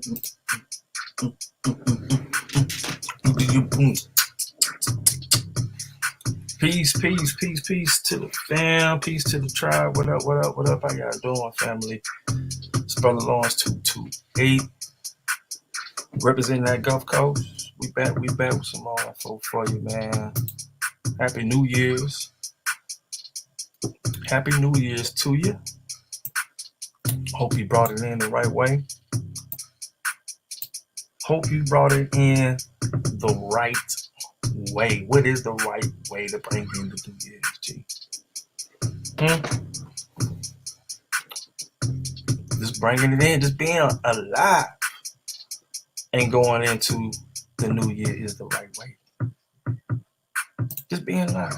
Peace, peace, peace, peace to the fam, peace to the tribe. What up, what up, what up? How y'all doing, family? It's Brother Lawrence 228, representing that Gulf Coast. We back with some more info for you, man. Happy New Year's. Happy New Year's to you. Hope you brought it in the right way. Hope you brought it in the right way. What is the right way to bring in the New Year's, G? Just bringing it in, just being alive and going into the new year is the right way. Just being alive,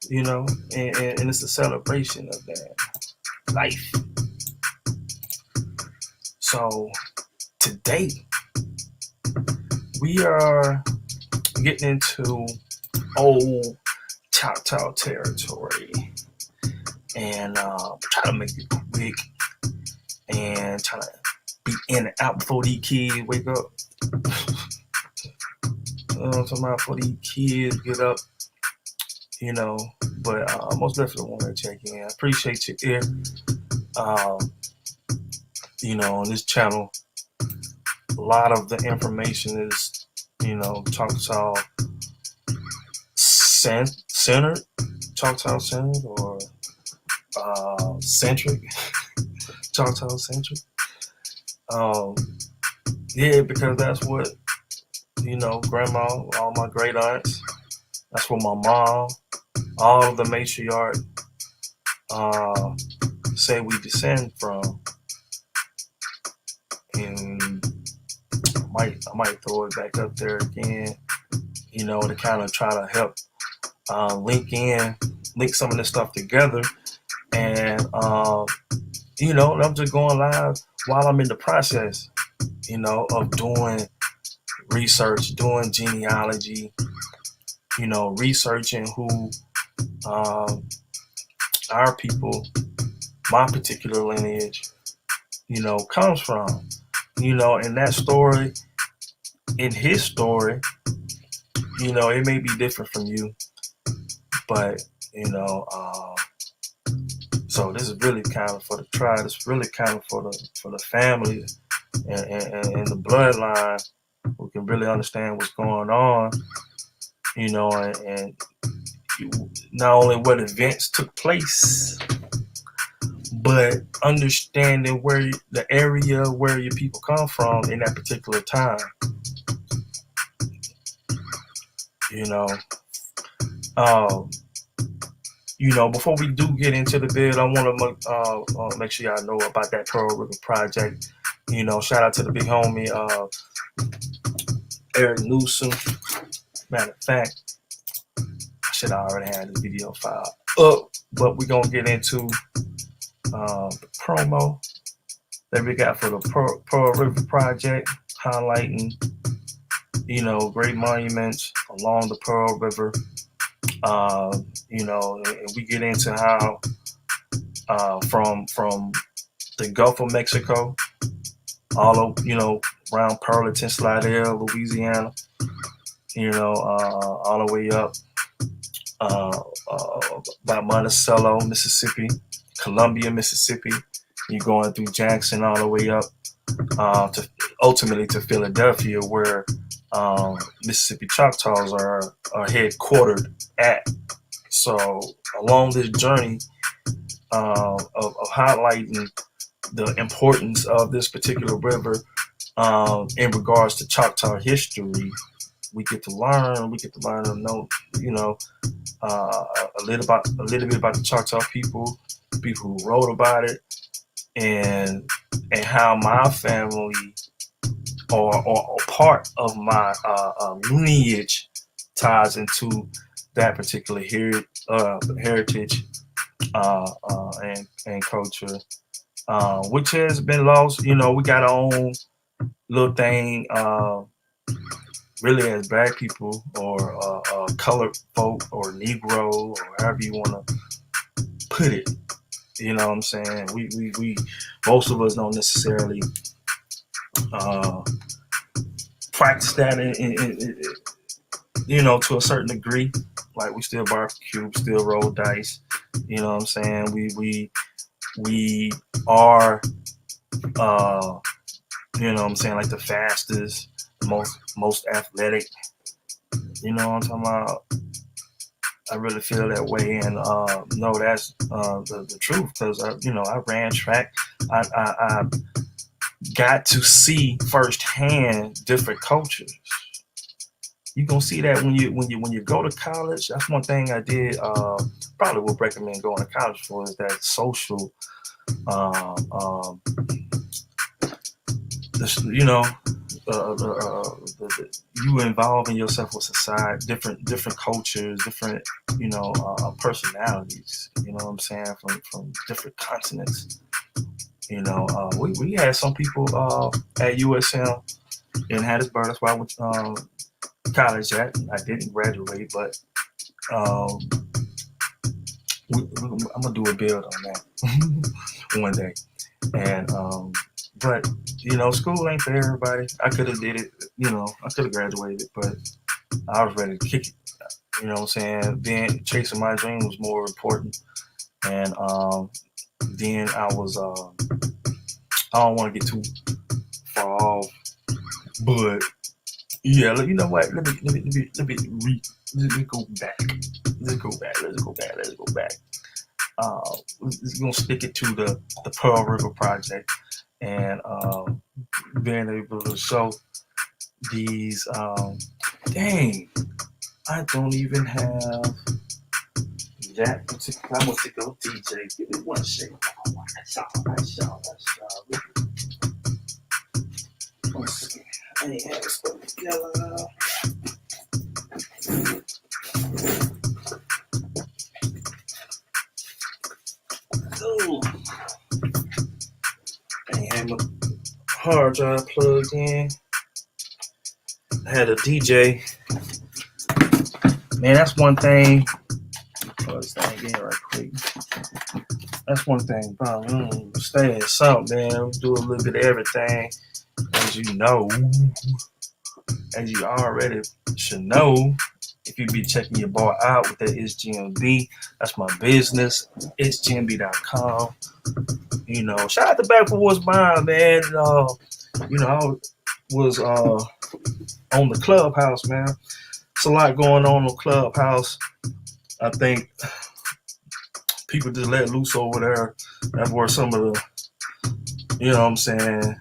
you know, and it's a celebration of that life. So today we are getting into old Choctaw territory, and try to make it quick and try to be in and out before these kids wake up. I'm talking about before these kids get up, you know. But most definitely want to check in. I appreciate you here. You know, on this channel, a lot of the information is, you know, Choctaw centered, Choctaw centered, or centric, Choctaw centric. Yeah, because that's what, you know, grandma, all my great aunts, that's what my mom, all of the matriarch say we descend from. And I might throw it back up there again, you know, to kind of try to help link some of this stuff together. And you know, I'm just going live while I'm in the process, you know, of doing research, doing genealogy, you know, researching who our people, my particular lineage, you know, comes from. You know, and that story, in his story, you know, it may be different from you, but, you know, so this is really kind of for the tribe. It's really kind of for the family and the bloodline who can really understand what's going on, you know, and not only what events took place, but understanding where the area where your people come from in that particular time. You know, before we do get into the bid, I want to make sure y'all know about that Pearl River project. You know, shout out to the big homie Eric Newsom. Matter of fact, I should have already had this video filed up, but we're gonna get into the promo that we got for the Pearl River project, highlighting, you know, great monuments along the Pearl River. You know, and we get into how from the Gulf of Mexico, all of, you know, around Pearlton, Slidell, Louisiana, you know, all the way up by Monticello, Mississippi, Columbia, Mississippi. You're going through Jackson all the way up to ultimately to Philadelphia, where Mississippi Choctaws are headquartered at. So along this journey of highlighting the importance of this particular river in regards to Choctaw history, we get to learn and know, you know, a little bit about the Choctaw people who wrote about it, and how my family or part of my lineage ties into that particular heritage and culture, which has been lost. You know, we got our own little thing, really, as Black people or colored folk or Negro, or however you want to put it. You know what I'm saying? We most of us don't necessarily uh, practice that to a certain degree. Like we still barbecue, we still roll dice. You know what I'm saying? We are you know what I'm saying, like the fastest, most athletic. You know what I'm talking about? I really feel that way, and no, that's the truth. Because I ran track. I got to see firsthand different cultures. You gonna see that when you go to college. That's one thing I did. Probably would recommend going to college for is that social. Um, um, you know, you involving yourself with society, different cultures, different personalities. You know what I'm saying, from different continents. We had some people at USM in Hattiesburg. That's why I went to college at. I didn't graduate, but um, I'm gonna do a build on that one day. And but school ain't for everybody. I could have did it. I could have graduated, but I was ready to kick it. You know what I'm saying? Then chasing my dream was more important. And then I don't want to get too far off, but yeah, you know what? Let me go back. Let's go back. We're gonna stick it to the Pearl River Project, and being able to show these. Dang, I don't even have that particular. I'm gonna take a DJ. Give me one second. That's all. One second. I ain't have it put together. Oh, I ain't have my hard drive plugged in. I had a DJ. Man, that's one thing. This thing in right quick. That's one thing, bro. Stay in something, man. Do a little bit of everything, as you know, as you already should know. If you be checking your boy out with that SGMB, that's my business. SGMB.com. Shout out to Back for What's Mine, man. I was on the Clubhouse, man. It's a lot going on the Clubhouse. I think people just let loose over there. That's where some of the, you know what I'm saying,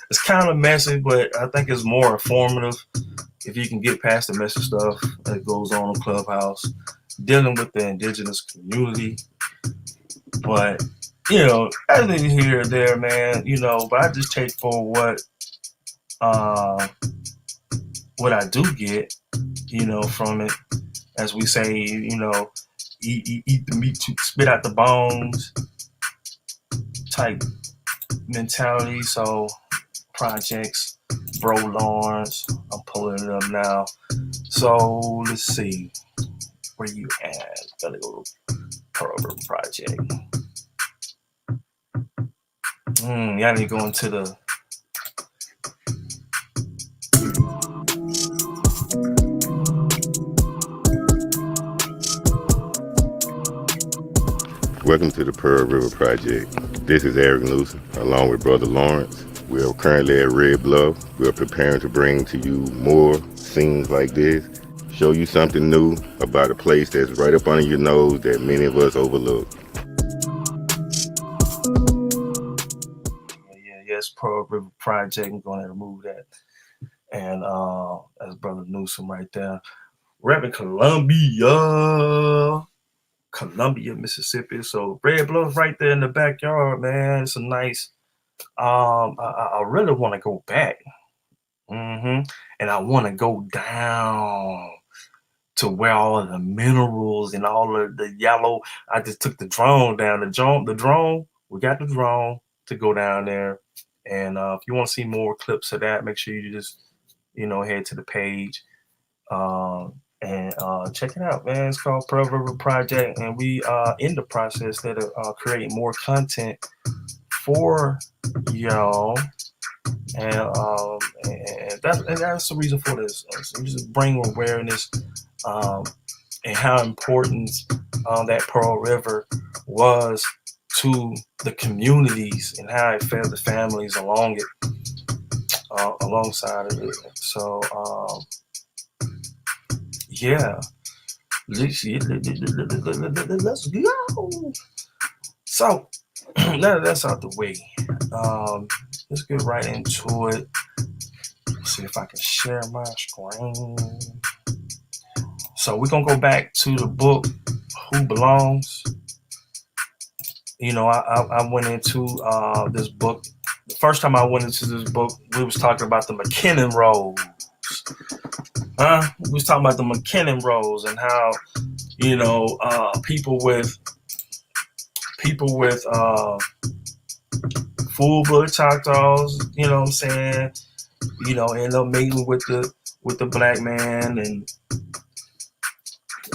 it's kind of messy, but I think it's more informative if you can get past the messy stuff that goes on in Clubhouse, dealing with the indigenous community. But, I didn't hear it there, man, but I just take for what I do get, from it. As we say, eat the meat, spit out the bones type mentality. So projects, Bro Lawrence, I'm pulling it up now. So let's see, where you at? Gotta go to Pearl River Project. Y'all need to go into the Welcome to the Pearl River Project. This is Eric Newsom, along with Brother Lawrence. We are currently at Red Bluff. We are preparing to bring to you more scenes like this, show you something new about a place that's right up under your nose that many of us overlook. Yes, Pearl River Project. I'm going to remove that. And that's Brother Newsom right there. Repping Columbia, Mississippi. So Red Bluff right there in the backyard, man. It's a nice. I really want to go back. And I want to go down to where all of the minerals and all of the yellow. I just took the drone down. The drone. We got the drone to go down there. And if you want to see more clips of that, make sure you just head to the page. And check it out, man. It's called Pearl River Project, and we in the process that creating more content for y'all. and that's the reason for this. So just bring awareness um, and how important that Pearl River was to the communities and how it fed the families along it, alongside of it. So yeah, let's go. So that's out the way. Let's get right into it. See if I can share my screen. So we're gonna go back to the book Who Belongs. You know, I went into this book. The first time I went into this book, we was talking about the McKinnon Rolls. We was talking about the McKinnon Rolls and how, you know, people with full-blood Choctaws, you know what I'm saying, you know, end up mating with the black man, and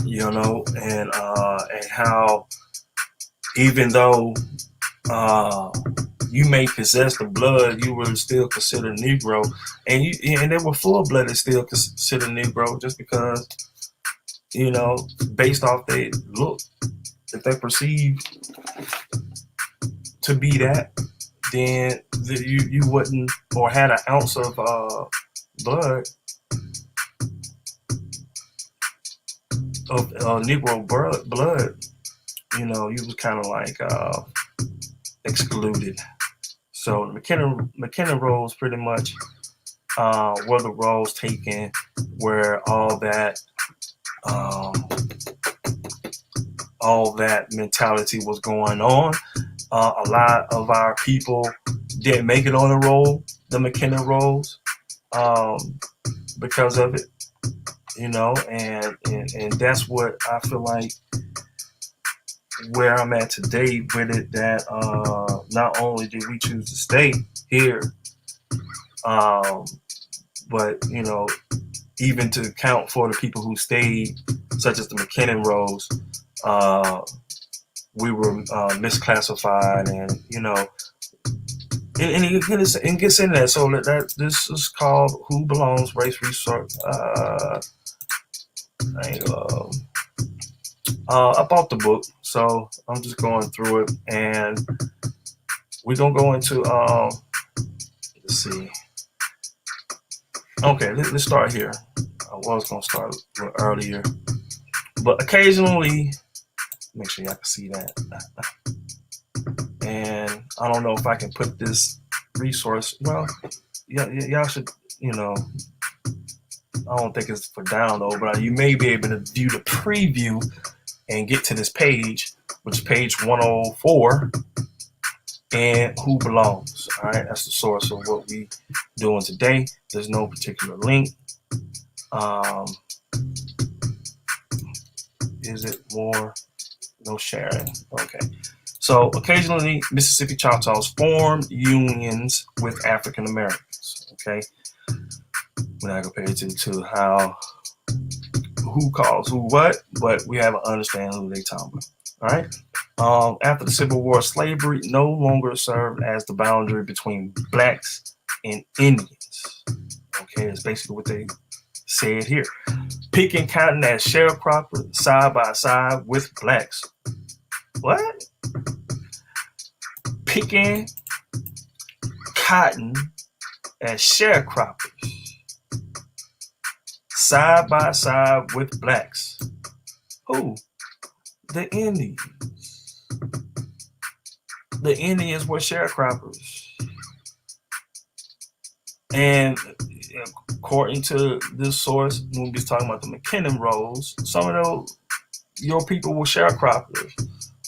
you know, and how even though you may possess the blood, you were still considered Negro, and they were full-blooded still considered Negro just because, you know, based off they look, if they perceive to be that, then you wouldn't, or had an ounce of blood of Negro blood, you know, you was kind of like excluded. So the McKinnon Rolls pretty much were the roles taken where all that mentality was going on. A lot of our people didn't make it on the McKinnon Rolls, because of it, you know, and that's what I feel like where I'm at today with it, that not only did we choose to stay here, but, you know, even to account for the people who stayed, such as the McKinnon Rolls, we were misclassified, and, you know, and it gets into that. So that this is called Who Belongs, Race Research. I bought the book, so I'm just going through it, and we're gonna go into let's see. Okay, let's start here. I was gonna start a little earlier, but occasionally, make sure y'all can see that. And I don't know if I can put this resource. Well, y'all should, you know, I don't think it's for download, but you may be able to view the preview and get to this page, which is page 104, and Who Belongs. All right, that's the source of what we doing today. There's no particular link. Is it more? No sharing. Okay. So occasionally, Mississippi Choctaws formed unions with African Americans. Okay. We're not gonna pay attention to how, who calls who what, but we have to understand who they talking about. All right. After the Civil War, slavery no longer served as the boundary between blacks and Indians. Okay, that's basically what they said here. Picking cotton as sharecroppers side by side with blacks. What? Picking cotton as sharecroppers side by side with blacks. Who? The Indians. The Indians were sharecroppers. And according to this source, when we was talking about the McKinnon Rolls, some of your people were sharecroppers,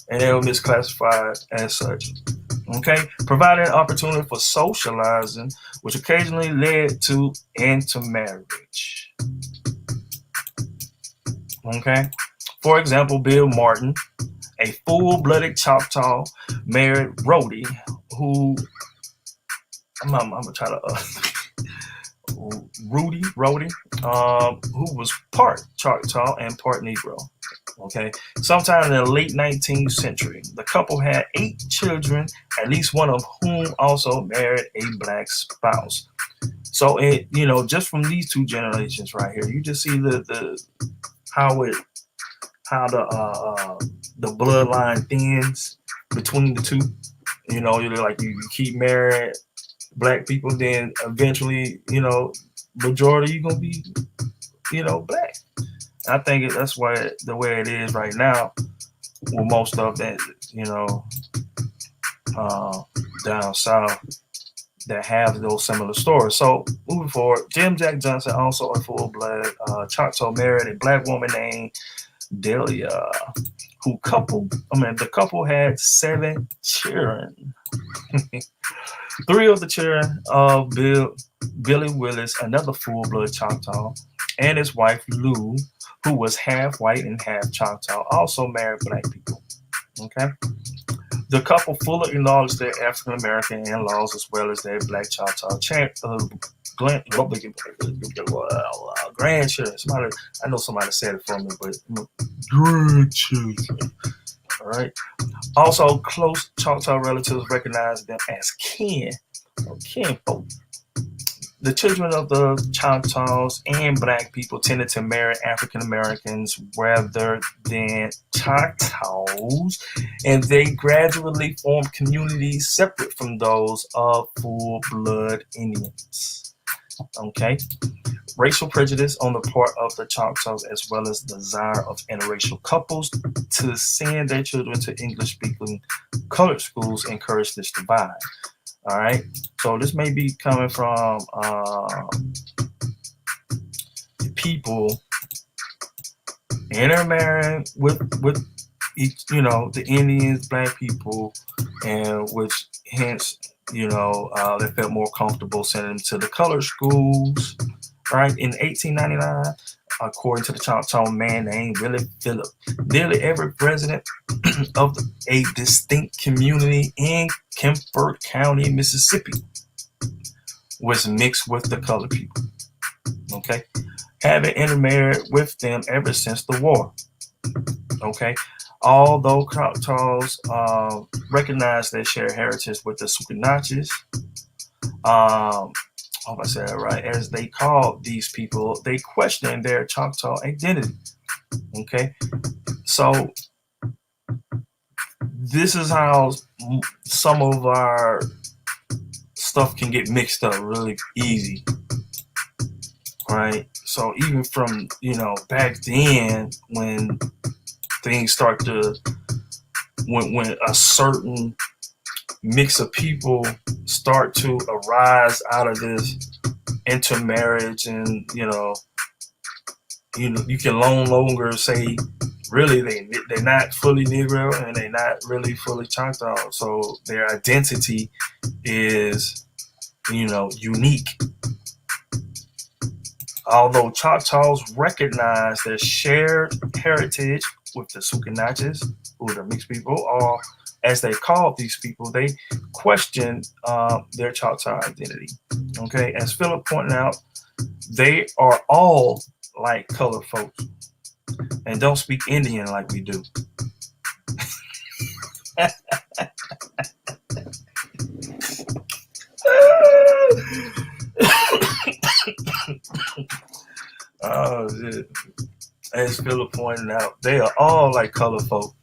and they were misclassified as such. Okay, providing an opportunity for socializing, which occasionally led to intermarriage. Okay, for example, Bill Martin, a full-blooded Choctaw, married Rhodey, who I'm gonna try to Rhodey, who was part Choctaw and part Negro. Okay, sometime in the late 19th century, the couple had 8 children, at least one of whom also married a black spouse. So, just from these 2 generations right here, you just see the how it how the bloodline thins between the two. You're like you keep marrying black people, then eventually, majority you're gonna be, black. I think that's why the way it is right now with most of that, uh, down south that have those similar stories. So moving forward, Jim Jack Johnson, also a full-blood Choctaw, married a black woman named Delia, the couple had 7 children. 3 of the children of Billy Willis, another full-blood Choctaw, and his wife Lou, who was half white and half Choctaw, also married black people. Okay. The couple fully acknowledged their African American in-laws as well as their black Choctaw grandchildren. I know somebody said it for me, but grandchildren. All right. Also, close Choctaw relatives recognized them as kin or kinfolk. The children of the Choctaws and black people tended to marry African Americans rather than Choctaws, and they gradually formed communities separate from those of full-blood Indians. Okay. Racial prejudice on the part of the Choctaws, as well as the desire of interracial couples to send their children to English-speaking colored schools, encouraged this divide. All right, so this may be coming from people intermarrying with each, the Indians, black people, and which hence, they felt more comfortable sending them to the colored schools. Right, in 1899, according to the Choctaw man named Willie Phillip, nearly every resident of a distinct community in Kemper County, Mississippi, was mixed with the colored people. Okay, having intermarried with them ever since the war. Okay, although Choctaws recognize their shared heritage with the Squatches, I hope I said it right, as they called these people, they questioned their Choctaw identity. Okay, so this is how some of our stuff can get mixed up really easy, right? So even from, back then when things start to, when a certain mix of people start to arise out of this intermarriage, and you can no longer say really they're not fully Negro and they're not really fully Choctaw, so their identity is unique. Although Choctaws recognize their shared heritage with the Squatches, who are the mixed people, or as they called these people, they questioned their Choctaw identity. Okay, as Philip pointed out, they are all like colored folks and don't speak Indian like we do. Oh, shit. As Philip pointed out, they are all like colored folk.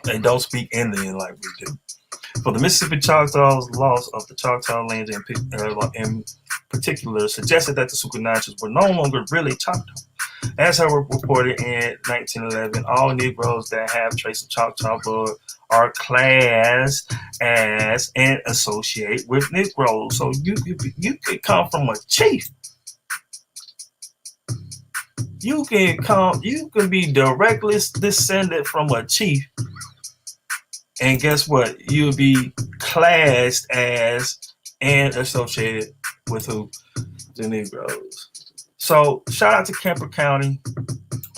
They don't speak Indian like we do. For the Mississippi Choctaws, loss of the Choctaw lands in particular suggested that the Squatches were no longer really Choctaw. As I reported in 1911, all Negroes that have traces of Choctaw blood are classed as and associate with Negroes. So you could come from a chief. You can be directly descended from a chief, and guess what? You'll be classed as and associated with who? The Negroes. So shout out to Kemper County.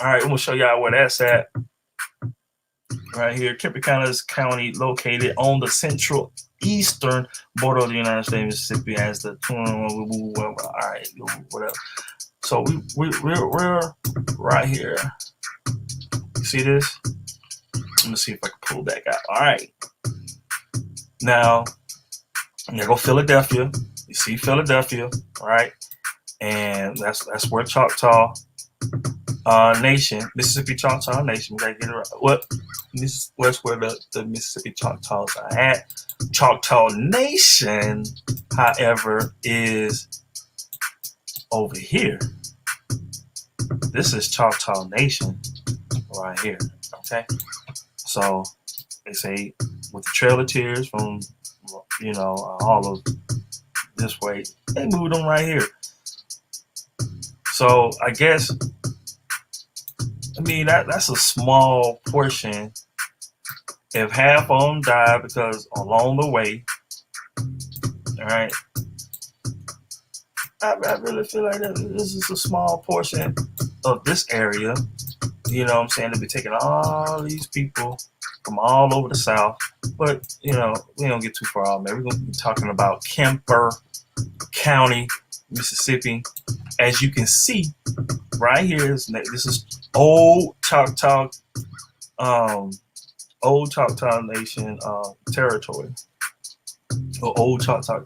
All right, I'm gonna show y'all where that's at. Right here, Kemper County located on the central eastern border of the United States, Mississippi, as the all right, whatever. So we're right here. You see this? Let me see if I can pull back out. All right. Now, there go Philadelphia. You see Philadelphia, right? And that's where Choctaw Nation, Mississippi Choctaw Nation. We gotta get it right. What? This where the Mississippi Choctaws are at. Choctaw Nation, however, is over here. This is Choctaw Nation right here. Okay. So they say with the Trail of Tears from all of this way, they moved them right here. So I guess that's a small portion. If half of them died because along the way, all right, I really feel like this is a small portion of this area. You know what I'm saying? They'll be taking all these people from all over the South. But, we don't get too far out there. We're going to be talking about Kemper County, Mississippi. As you can see, right here, this is old Choctaw Nation territory. Or old Choctaw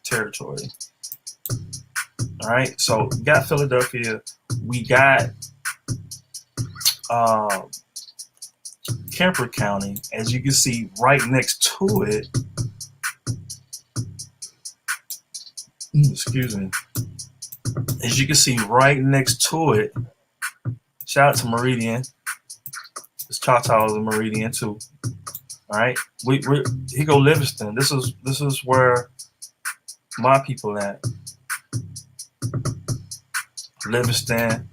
territory. All right, so we got Philadelphia. We got Kemper County. As you can see, right next to it. Excuse me. As you can see, right next to it. Shout out to Meridian. This Choctaw is a Meridian too. All right, here go Livingston. This is where my people at. Livingston,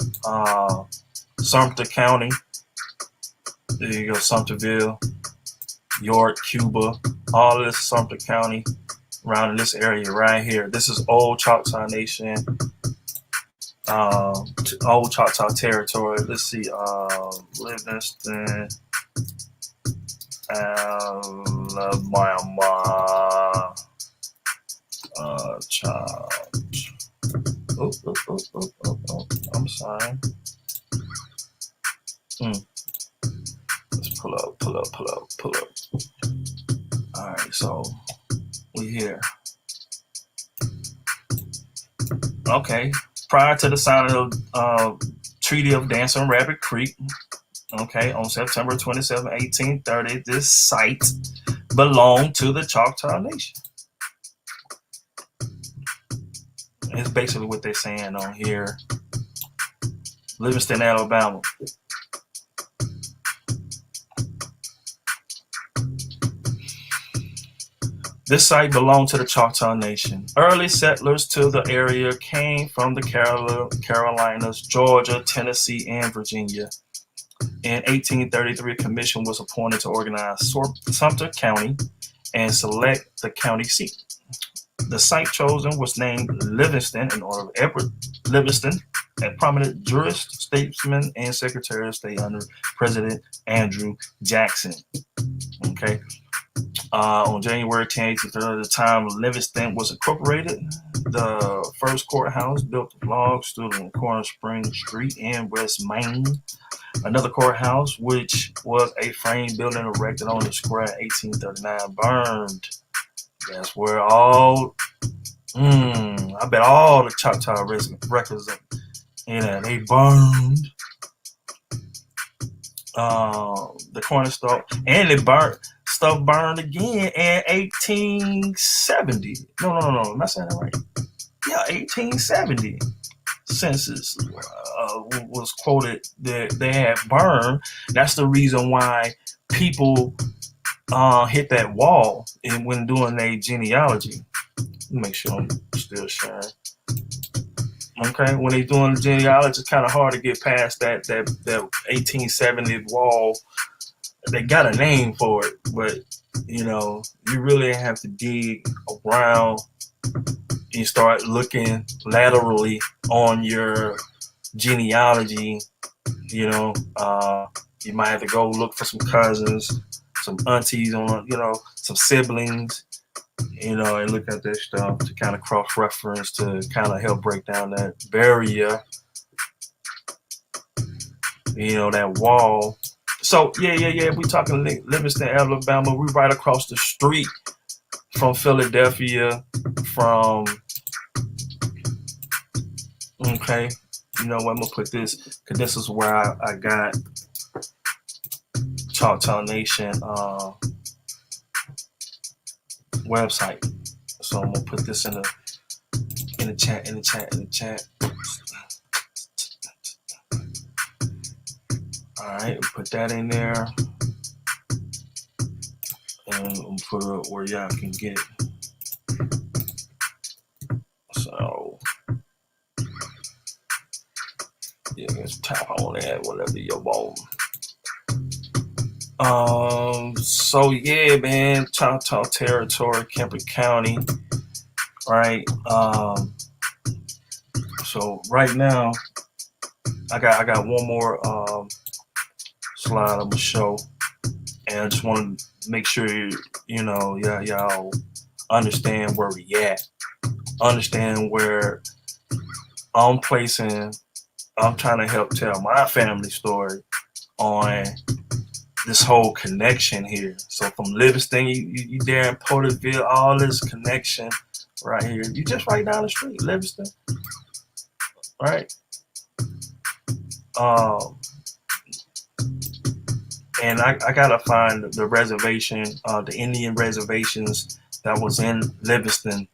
Sumter County. There you go, Sumterville, York, Cuba. All of this is Sumter County, around in this area right here. This is old Choctaw Nation, old Choctaw territory. Let's see, Livingston, Alabama, I'm sorry. Let's pull up. All right, so we here. Okay, prior to the signing of Treaty of Dancing Rabbit Creek, okay, on September 27, 1830, this site belonged to the Choctaw Nation. It's basically what they're saying on here. Livingston, Alabama. This site belonged to the Choctaw Nation. Early settlers to the area came from the Carolinas, Georgia, Tennessee, and Virginia. In 1833, a commission was appointed to organize Sumter County and select the county seat. The site chosen was named Livingston in honor of Edward Livingston, a prominent jurist, statesman, and Secretary of State under President Andrew Jackson. Okay. On January 10th, at the time Livingston was incorporated, the first courthouse built of logs stood on Corner Spring Street in West Main. Another courthouse, which was a frame building erected on the square in 1839, burned. That's where I bet all the Choctaw records, they burned. The corner store, and it burned. Stuff burned again in 1870. No, am I saying that right? Yeah, 1870. Census was quoted that they had burned. That's the reason why people hit that wall and when doing their genealogy. Make sure I'm still sharing. Okay, when they doing the genealogy, it's kind of hard to get past that 1870 wall. They got a name for it, but you really have to dig around and start looking laterally on your genealogy. You might have to go look for some cousins, some aunties, some siblings, and look at that stuff to kind of cross-reference to kind of help break down that barrier, that wall. So yeah. We talking Livingston, Alabama. We right across the street from Philadelphia. Okay, you know what? I'm gonna put this because this is where I got Choctaw Nation website. So I'm gonna put this in the chat. All right, put that in there, and we'll put it where y'all can get it. So yeah, just tap on that whatever you want. So yeah, man, Choctaw Territory, Kemper County, right? So right now, I got one more slide I'm gonna show, and I just want to make sure y'all understand where we at, understand where I'm placing. I'm trying to help tell my family story on this whole connection here. So from Livingston, you there in Porterville, all this connection right here. You just right down the street, Livingston, right? And I gotta find the reservation, the Indian reservations that was in Livingston.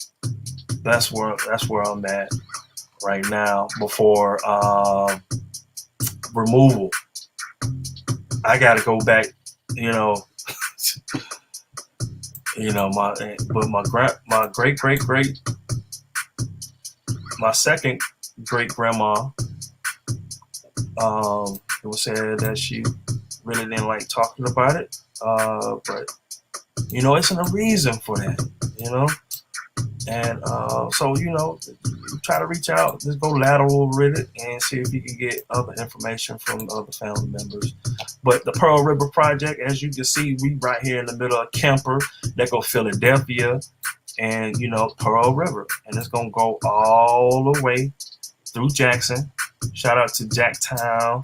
That's where I'm at right now before removal. I gotta go back, my second great grandma, it was said that she really didn't like talking about it, but it's a reason for that, and so try to reach out, just go lateral with it and see if you can get other information from other family members. But the Pearl River Project, as you can see, we right here in the middle of Kemper, that go Philadelphia, and Pearl River, and it's gonna go all the way through Jackson. Shout out to Jacktown,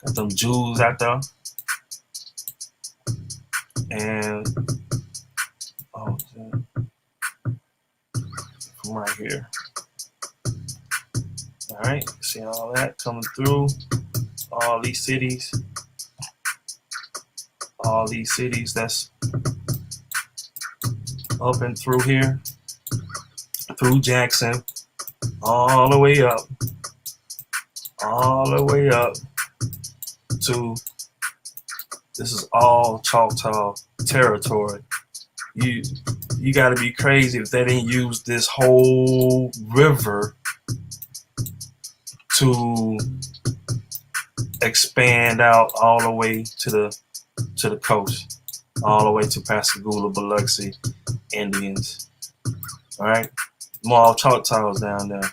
got them Jews out there, and from right here. All right, see all that coming through, all these cities that's up and through here, through Jackson, all the way up to, this is all Choctaw territory. You got to be crazy if they didn't use this whole river to expand out all the way to the coast, all the way to Pascagoula, Biloxi Indians. All right, more Choctaws down there.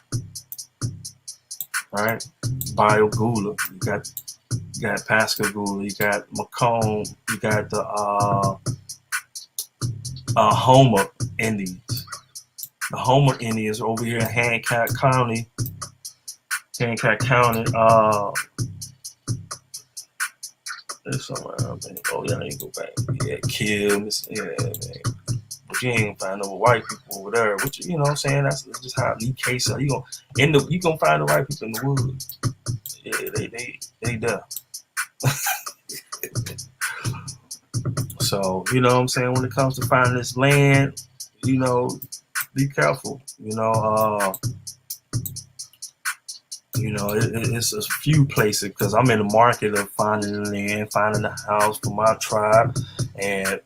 All right, Biogula, you got Pascagoula, you got Macomb, you got the Homer Indians. The Homer Indians over here in Hancock County. There's somewhere else, man. Oh yeah, you go back. Yeah, Kills. Yeah, man. But you ain't gonna find no white people over there. Which you know what I'm saying? That's just how Mikaëla. You gonna find the white people in the woods. Yeah, they there. So, you know what I'm saying, when it comes to finding this land, be careful. It's a few places because I'm in the market of finding the land, finding the house for my tribe, and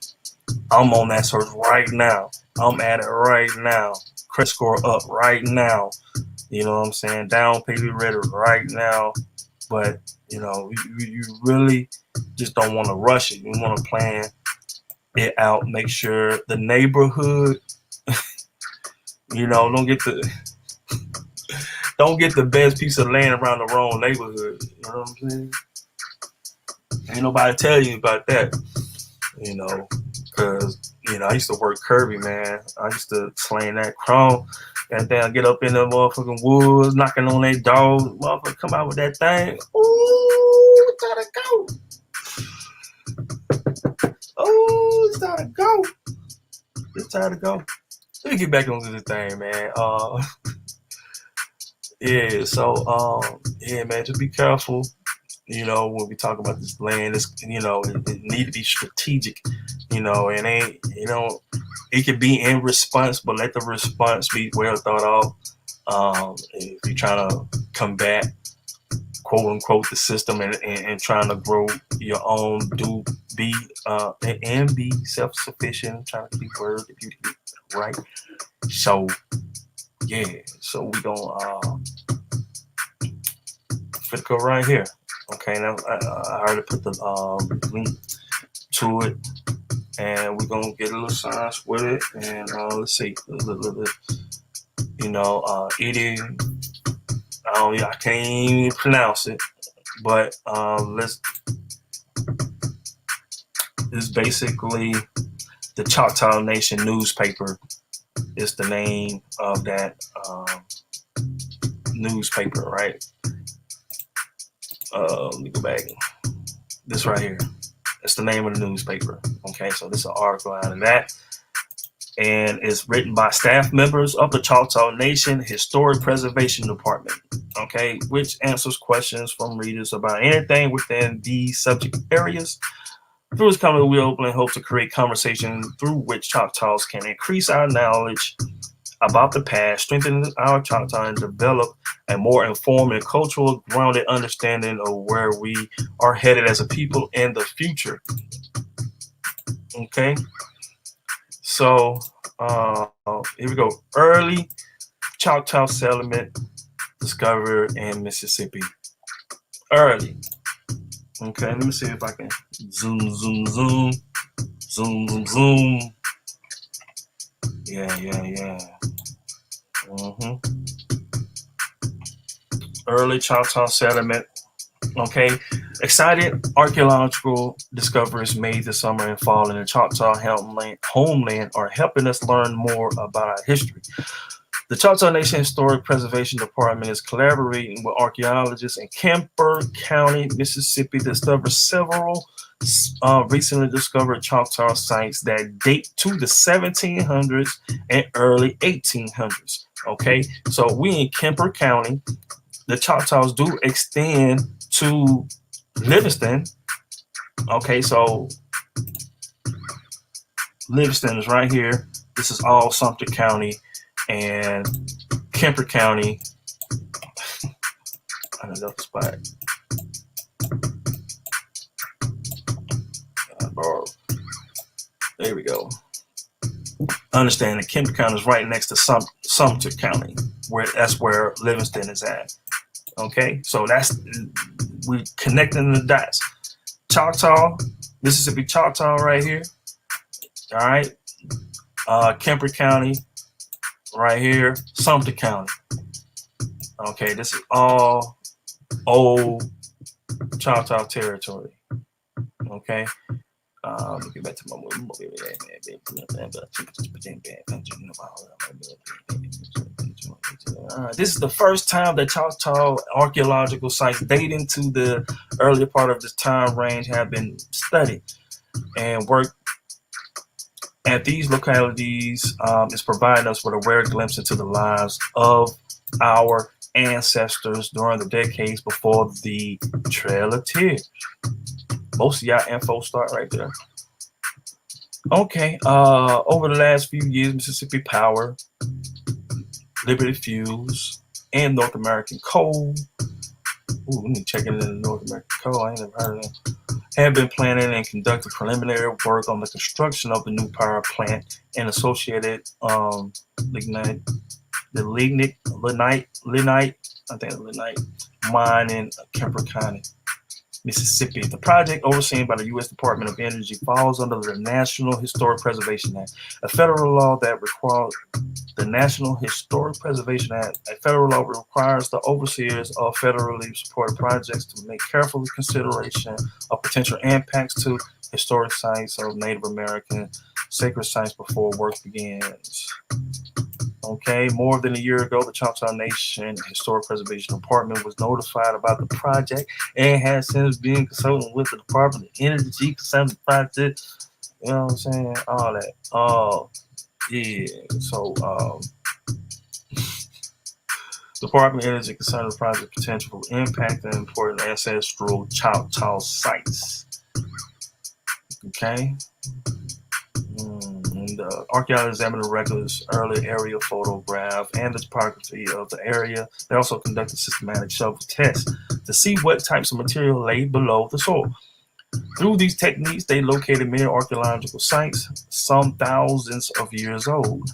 I'm on that search right now. I'm at it right now. Credit score up right now. You know what I'm saying? Down payment ready right now. But you really just don't want to rush it. You want to plan it out. Make sure the neighborhood, don't get the best piece of land around the wrong neighborhood. You know what I'm saying? Ain't nobody tell you about that. Cause I used to work Kirby, man. I used to slaying that chrome. And then I get up in the motherfucking woods, knocking on that dog. Motherfucker come out with that thing. Ooh, it's time to go. Oh, it's time to go. It's time to go. Let me get back onto the thing, man. Yeah, so yeah, man, just be careful. When we talk about this land, it need to be strategic. It ain't, it could be in response, but let the response be well thought out. If you're trying to combat, quote unquote, the system and trying to grow your own, be self-sufficient, trying to keep word, if you right. So yeah, so we gonna fit go right here. Okay, now I already put the link to it, and we're gonna get a little science with it. And let's see, it is. I can't even pronounce it, but it's basically the Choctaw Nation newspaper. Is the name of that newspaper, right? Let me go back. This right here. That's the name of the newspaper. Okay, so this is an article out of that. And it's written by staff members of the Choctaw Nation Historic Preservation Department. Okay, which answers questions from readers about anything within these subject areas. Through this comment, we openly hope to create conversation through which Choctaws can increase our knowledge about the past, strengthen our Choctaw, and develop a more informed and cultural grounded understanding of where we are headed as a people in the future. Okay, so here we go. Early Choctaw settlement discovered in Mississippi. Early. Okay, let me see if I can zoom. Yeah. Early Choctaw settlement. Okay, excited archaeological discoveries made this summer and fall in the Choctaw homeland are helping us learn more about our history. The Choctaw Nation Historic Preservation Department is collaborating with archaeologists in Kemper County, Mississippi, to discover several recently discovered Choctaw sites that date to the 1700s and early 1800s. Okay, so we in Kemper County. The Choctaws do extend to Livingston. Okay, so Livingston is right here. This is all Sumter County and Kemper County. Another spot. There we go. Understand that Kemper County is right next to Sumter County, that's where Livingston is at. Okay, so we connecting the dots. Choctaw, Mississippi Choctaw right here. All right, Kemper County right here, Sumter County. Okay, this is all old Choctaw territory. Okay. Let me get back to my movie. This is the first time that Choctaw archaeological sites dating to the earlier part of this time range have been studied, and work at these localities is providing us with a rare glimpse into the lives of our ancestors during the decades before the Trail of Tears. Most of y'all info start right there. Okay, over the last few years, Mississippi Power, Liberty Fuels, and North American Coal. Ooh, let me check into the North American Coal. I ain't never heard of them. Have been planning and conducting preliminary work on the construction of the new power plant and associated lignite mine in Kemper County, Mississippi. The project, overseen by the U.S. Department of Energy, falls under the National Historic Preservation Act, a federal law that requires the National Historic Preservation Act. A federal law requires the overseers of federally supported projects to make careful consideration of potential impacts to historic sites of Native American sacred sites before work begins. Okay, more than a year ago, the Choctaw Nation Historic Preservation Department was notified about the project and has since been consulting with the Department of Energy concerning the project. You know what I'm saying? All that. Yeah. So, Department of Energy concerning the project potential for impact and important ancestral Choctaw sites. Okay. And archaeologists examined the records, early area photograph, and the topography of the area. They also conducted systematic shovel tests to see what types of material lay below the soil. Through these techniques, they located many archaeological sites, some thousands of years old,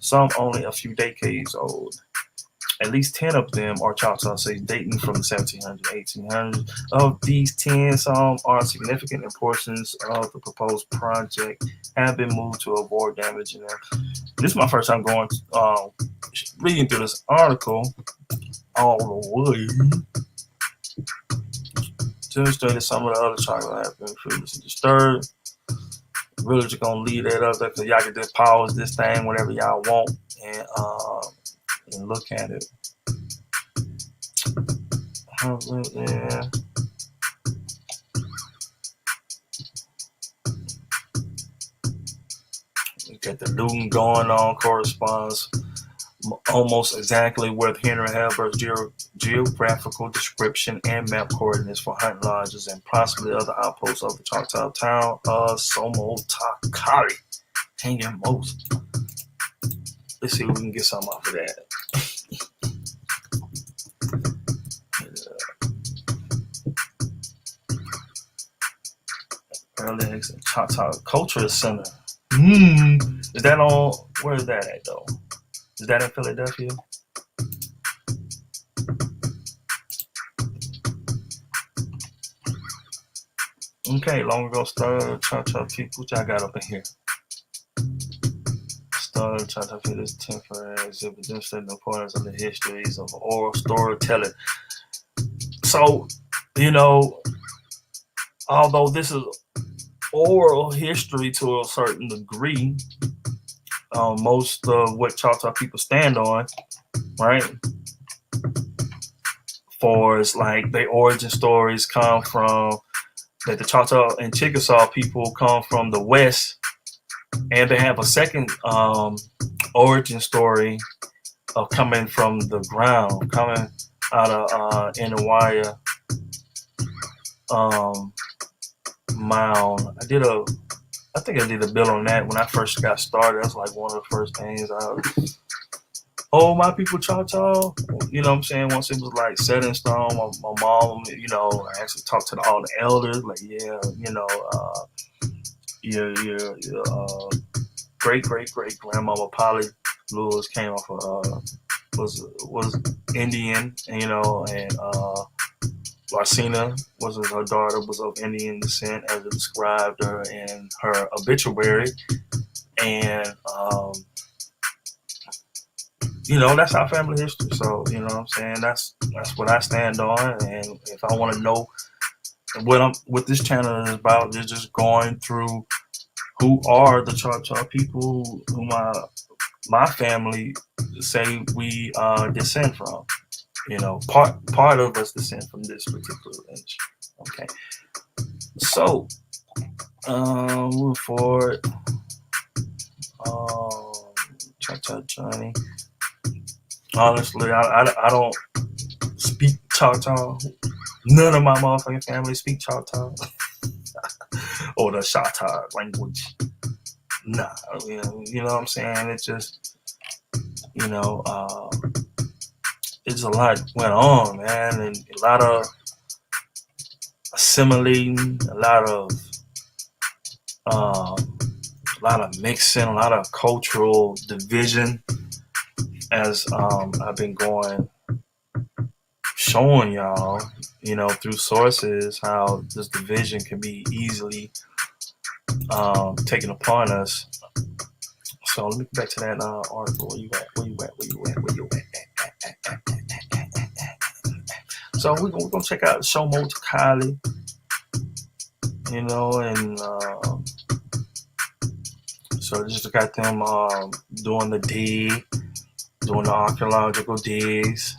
some only a few decades old. At least 10 of them are Choctaw sites dating from the 1700s, 1800s. Of these 10, some are significant, and portions of the proposed project have been moved to avoid damaging them. This is my first time going, reading through this article all the way. Demonstrated some of the other Choctaw have been previously disturbed. Really just gonna leave that up there because y'all can just pause this thing whenever y'all want and look at it. Yeah. Look at the looting going on corresponds almost exactly with Henry Halbert's geographical description and map coordinates for hunting lodges and possibly other outposts of the Choctaw town of Somotakali. Hanging most. Let's see if we can get something off of that. Early Choctaw Cultural Center. Is that on? Where is that at though? Is that in Philadelphia? Okay, long ago started Choctaw people. What y'all got up in here? Started Choctaw people is temporary exhibit demonstrating the importance of the histories of oral storytelling. So, you know, although this is oral history to a certain degree, most of what Choctaw people stand on, right? For it's like their origin stories come from that the Choctaw and Chickasaw people come from the West, and they have a second origin story of coming from the ground, coming out of Inawaya mound. I think I did a bill on that when I first got started. That's like one of the first things my people Choctaw. You know what I'm saying? Once it was like set in stone, my mom, you know, I actually talked to all the elders, like, yeah, you know, your great grandmama Polly Lewis came off of was Indian, you know, and Larcena her daughter was of Indian descent, as it described her in her obituary, and you know, that's our family history. So, you know what I'm saying? That's what I stand on. And if I want to know what this channel is about, is just going through who are the Choctaw people who my family say we descend from. You know, part of us descend from this particular lineage. Okay. So, moving forward. Choctaw Johnny. Honestly, I don't speak Choctaw. None of my motherfucking family speak Choctaw or the Choctaw language. Nah, you know what I'm saying? It's just, you know, it's a lot went on, man, and a lot of assimilating, a lot of mixing, a lot of cultural division. As I've been showing y'all, you know, through sources, how this division can be easily taken upon us. So let me get back to that article. Where you at? So we're gonna check out Shomo Takali. and so just got them doing the dig, doing the archaeological digs,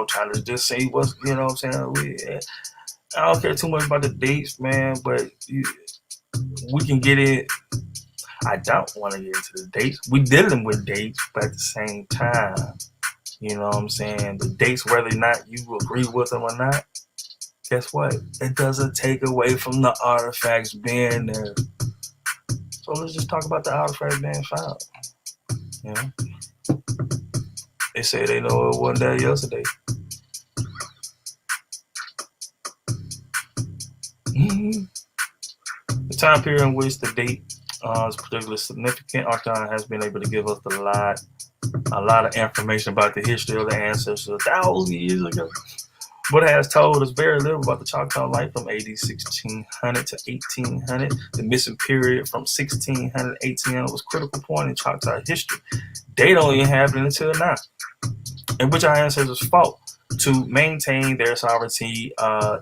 trying to just see what's, what I'm saying. I don't care too much about the dates, man, but we can get it. I don't want to get into the dates. We dealing with dates, but at the same time, you know what I'm saying? The dates, whether or not you agree with them or not, guess what? It doesn't take away from the artifacts being there. So let's just talk about the artifacts being found. You know, they say they know it wasn't there yesterday. Mm-hmm. The time period in which the date is particularly significant, Archeon has been able to give us a lot of information about the history of the ancestors 1,000 years ago, but has told us very little about the Choctaw life from AD 1600 to 1800. The missing period from 1600 to 1800 was a critical point in Choctaw history. They don't even happen until now, in which our ancestors fought to maintain their sovereignty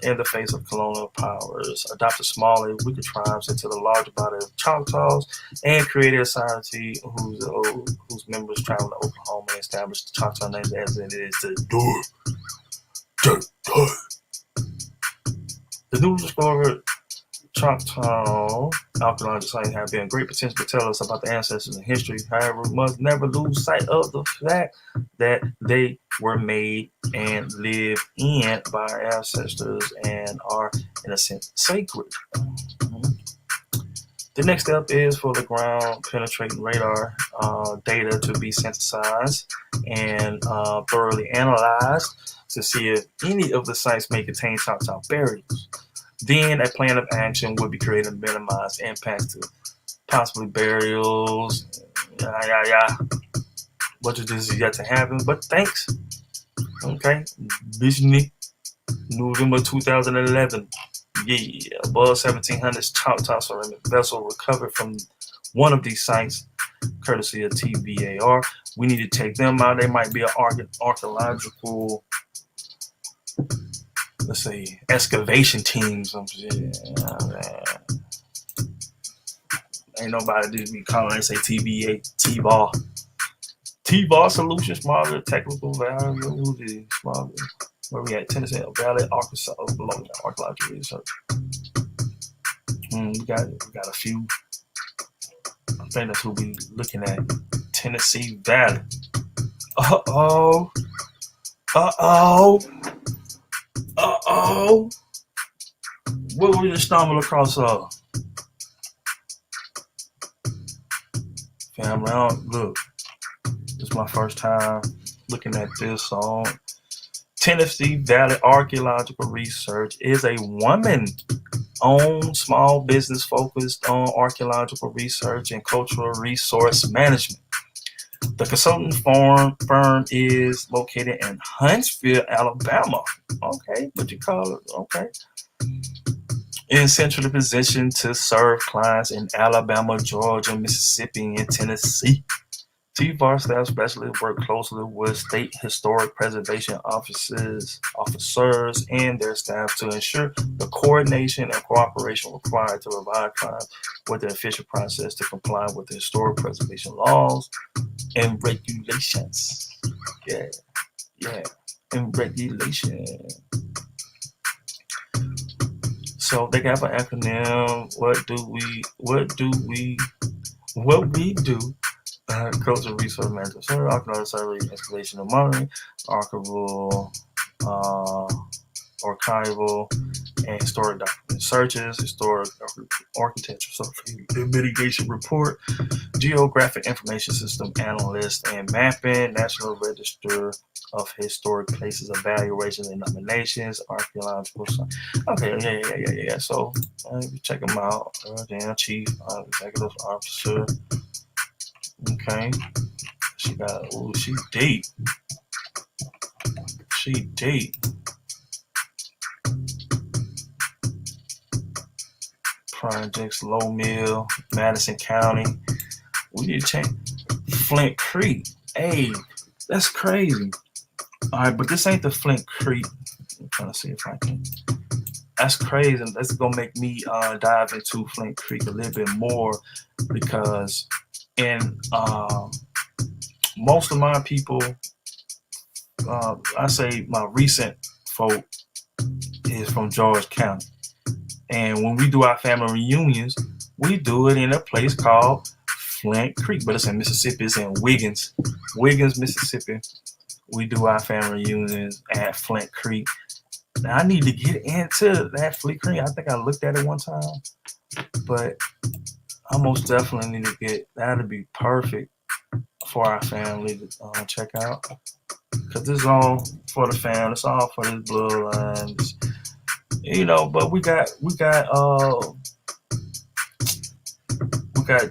in the face of colonial powers, adopted smaller, weaker tribes into the larger body of Choctaws, and created a society whose members traveled to Oklahoma and established the Choctaw name as it is today. The newly discovered Choctaw archaeological sites have been great potential to tell us about the ancestors and history. However, we must never lose sight of the fact that they were made and lived in by our ancestors and are, in a sense, sacred. The next step is for the ground penetrating radar data to be synthesized and thoroughly analyzed to see if any of the sites may contain Choctaw burials. Then a plan of action would be created to minimize impacts to possibly burials. Much of this is yet to happen, but thanks. Okay. Disney, November 2011. Yeah, above 1700s Choctaw ceramic vessel recovered from one of these sites, courtesy of TBAR. We need to take them out. They might be an archaeological, let's say, excavation team. Some shit. Ain't nobody just be calling and say TBA, T-Ball. T-Ball Solutions, smaller technical value, smaller. Where we at? Tennessee Valley, Arkansas, belonging to archaeological research. We got a few. I think that's who we looking at. Tennessee Valley. Uh-oh. What we just stumble across? Family, look. This is my first time looking at this song. Tennessee Valley Archaeological Research is a woman-owned small business focused on archaeological research and cultural resource management. The consulting firm is located in Huntsville, Alabama. Okay, what you call it? Okay. In centrally positioned to serve clients in Alabama, Georgia, Mississippi, and Tennessee. TVAR staff specialists work closely with state historic preservation officers and their staff to ensure the coordination and cooperation required to provide clients with the efficient process to comply with the historic preservation laws and regulations. Yeah, and regulation. So they have an acronym. What we do. Cultural resource management, archaeological survey, excavation and monitoring, archival, and historic document searches, historic architecture survey, mitigation report, geographic information system analyst and mapping, National Register of Historic Places evaluations and nominations, archaeological. Okay, yeah. So check them out. Chief Executive Officer. Okay, she deep. Projects, Low Mill, Madison County. We need to change Flint Creek. Hey, that's crazy. All right, but this ain't the Flint Creek. I'm trying to see if I can that's crazy. That's gonna make me dive into Flint Creek a little bit more because in most of my people, I say my recent folk is from George County, and when we do our family reunions, we do it in a place called Flint Creek, but it's in Mississippi. It's in Wiggins, Mississippi. We do our family reunions at Flint Creek. Now, I need to get into that Flint Creek. I think I looked at it one time, but I most definitely need to get that'd be perfect for our family to check out. Cause this is all for the family. It's all for this bloodline. But we got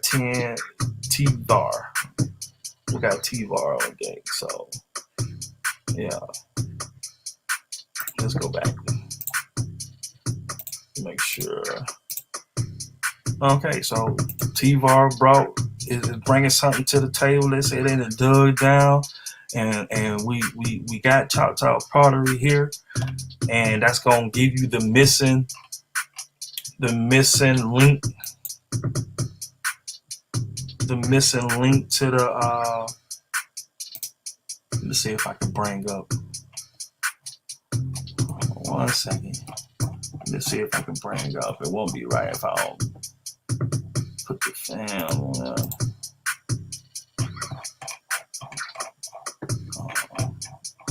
10 T-Bar. We got T-Bar on deck. So yeah, let's go back. Make sure. Okay, so T-Var is bringing something to the table. Let's say they done dug down, and we got Choctaw pottery here, and that's gonna give you the missing link, to the. Let's see if I can bring up. 1 second. Let's see if I can bring up. It won't be right if I don't put the fan on there.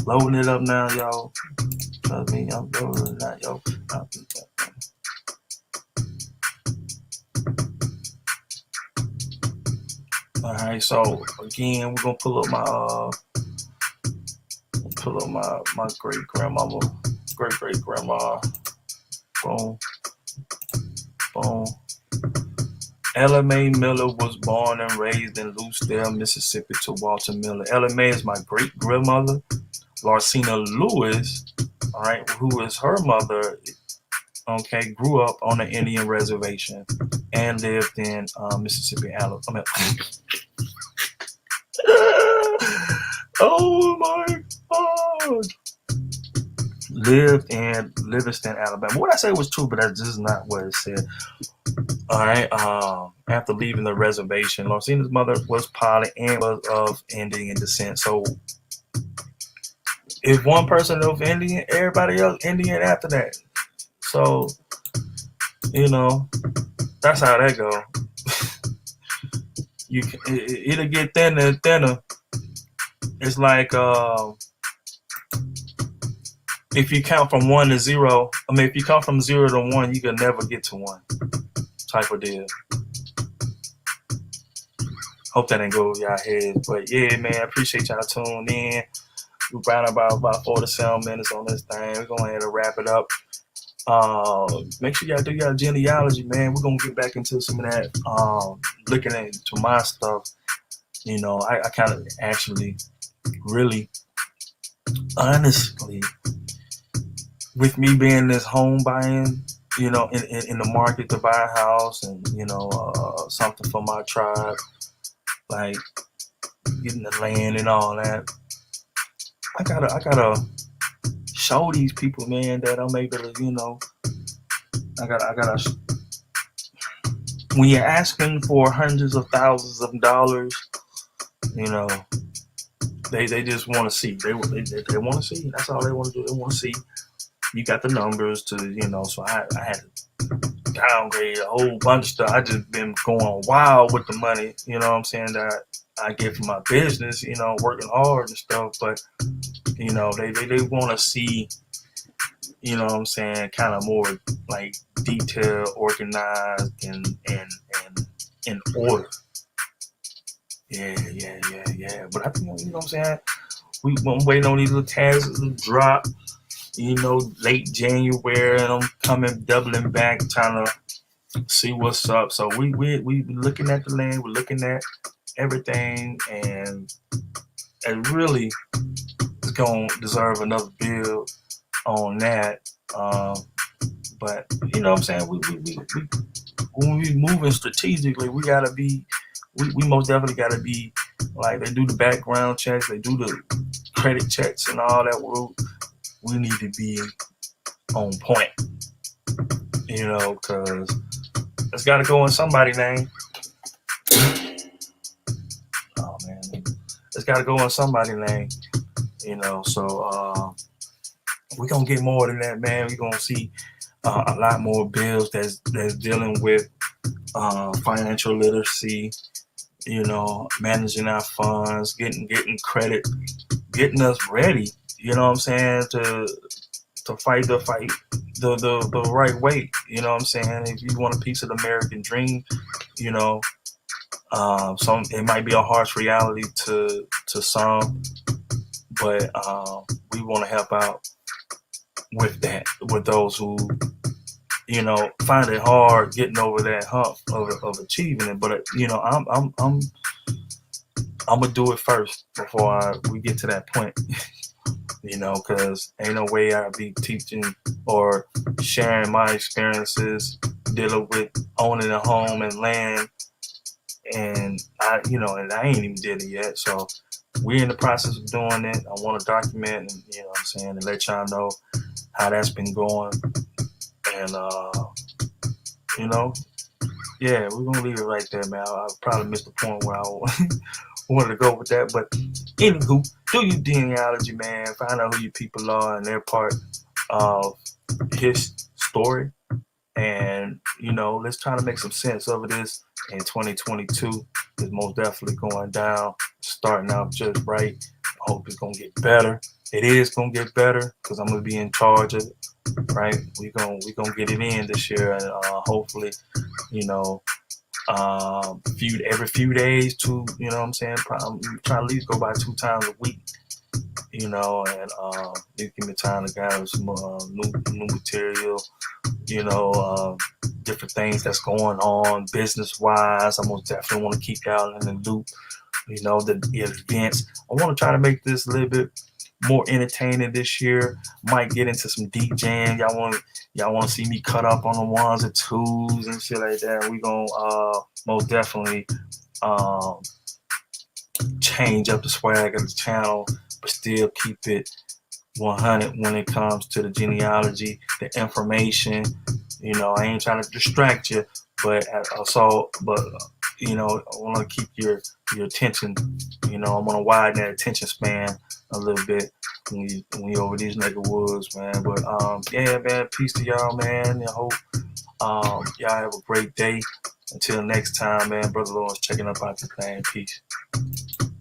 Loading it up now, y'all. Trust me, I'm loading it now, y'all. Alright, so again, we're gonna pull up my great grandmama, great grandma. Boom, boom. Ella Mae Miller was born and raised in Lucedale, Mississippi to Walter Miller. Ella Mae is my great grandmother. Larsina Lewis, all right, who is her mother, okay, grew up on the Indian reservation and lived in Mississippi, Alabama. Oh my God. Lived in Livingston, Alabama. What I say was true, but that's just not what it said. All right. After leaving the reservation, Larsina's mother was Polly and was of Indian descent. So if one person of Indian, everybody else Indian after that. So that's how that go. It'll get thinner and thinner. It's like if you count from 1 to 0. I mean, if you count from 0 to 1, you can never get to 1. Type of deal. Hope that didn't go over y'all heads. But yeah, man, I appreciate y'all tuning in. We're around about 47 minutes on this thing. We're going to ahead and wrap it up. Make sure y'all do y'all genealogy, man. We're going to get back into some of that. Looking into my stuff. I kind of actually really, honestly, with me being this home buying, in the market to buy a house and, something for my tribe, like getting the land and all that. I gotta show these people, man, that I'm able to, I gotta, when you're asking for hundreds of thousands of dollars, they just want to see. They want to see. That's all they want to do. They want to see. You got the numbers to, so I had to downgrade a whole bunch of stuff. I just been going wild with the money, that I get from my business, working hard and stuff. But, they want to see, kind of more like detailed, organized, and in order. Yeah. But I think, I'm waiting on these little taxes to drop. Late January, and I'm coming doubling back, trying to see what's up. So we looking at the land, we're looking at everything, and it really is gonna deserve another build on that. But we when we moving strategically, we gotta be. We most definitely gotta be like they do the background checks, they do the credit checks and all that. We need to be on point. because it's got to go in somebody's name. Oh man, it's got to go in somebody's name. So we're gonna get more than that, man. We're gonna see a lot more bills that's dealing with financial literacy. Managing our funds, getting credit, getting us ready. You know what I'm saying, to fight the right way. You know what I'm saying. If you want a piece of the American dream, you know, some it might be a harsh reality to some, but we want to help out with that, with those who find it hard getting over that hump of achieving it. But I'm gonna do it first before we get to that point. Because ain't no way I'd be teaching or sharing my experiences dealing with owning a home and land, and I ain't even did it yet. So we're in the process of doing it. I want to document, and what I'm saying, and let y'all know how that's been going. And yeah, we're gonna leave it right there, man. I probably missed the point where I wanted to go with that, but anywho, do your genealogy, man. Find out who your people are and their part of his story, and let's try to make some sense of this in 2022. It's most definitely going down, starting out just right. I hope it's gonna get better. It is gonna get better because I'm gonna be in charge of it. Right, we gonna get it in this year, and hopefully, every few days to, what I'm saying, I'm trying to at least go by 2 times a week, and give me time to gather some new material, different things that's going on business wise. I most definitely want to keep y'all in the loop, the events. I want to try to make this a little bit more entertaining this year. Might get into some DJing. Y'all want to see me cut up on the ones and twos and shit like that. We gonna most definitely change up the swag of the channel, but still keep it 100 when it comes to the genealogy, the information. I ain't trying to distract you, but I want to keep your attention. I want to widen that attention span a little bit when you over these nigga woods, man. But yeah, man, peace to y'all, man. I hope y'all have a great day. Until next time, man. Brother Lawrence checking up out the thing. Peace.